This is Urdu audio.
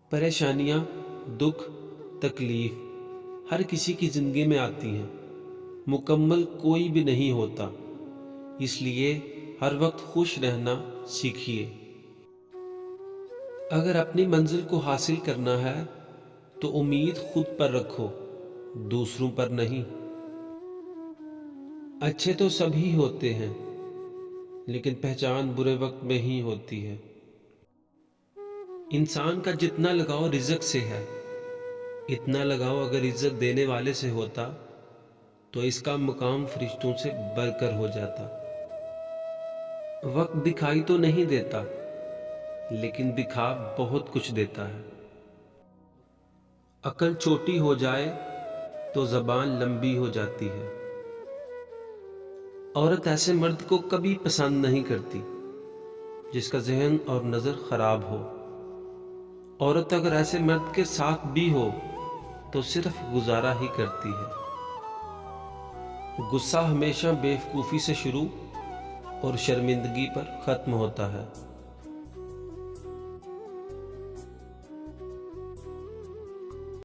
پریشانیاں، دکھ، تکلیف ہر کسی کی زندگی میں آتی ہیں۔ مکمل کوئی بھی نہیں ہوتا، اس لیے ہر وقت خوش رہنا سیکھیے۔ اگر اپنی منزل کو حاصل کرنا ہے تو امید خود پر رکھو، دوسروں پر نہیں۔ اچھے تو سبھی ہوتے ہیں، لیکن پہچان برے وقت میں ہی ہوتی ہے۔ انسان کا جتنا لگاؤ رزق سے ہے، اتنا لگاؤ اگر عزت دینے والے سے ہوتا تو اس کا مقام فرشتوں سے بڑھ کر ہو جاتا۔ وقت دکھائی تو نہیں دیتا، لیکن دکھا بہت کچھ دیتا ہے۔ عقل چھوٹی ہو جائے تو زبان لمبی ہو جاتی ہے۔ عورت ایسے مرد کو کبھی پسند نہیں کرتی جس کا ذہن اور نظر خراب ہو۔ عورت اگر ایسے مرد کے ساتھ بھی ہو تو صرف گزارا ہی کرتی ہے۔ غصہ ہمیشہ بے وقوفی سے شروع اور شرمندگی پر ختم ہوتا ہے۔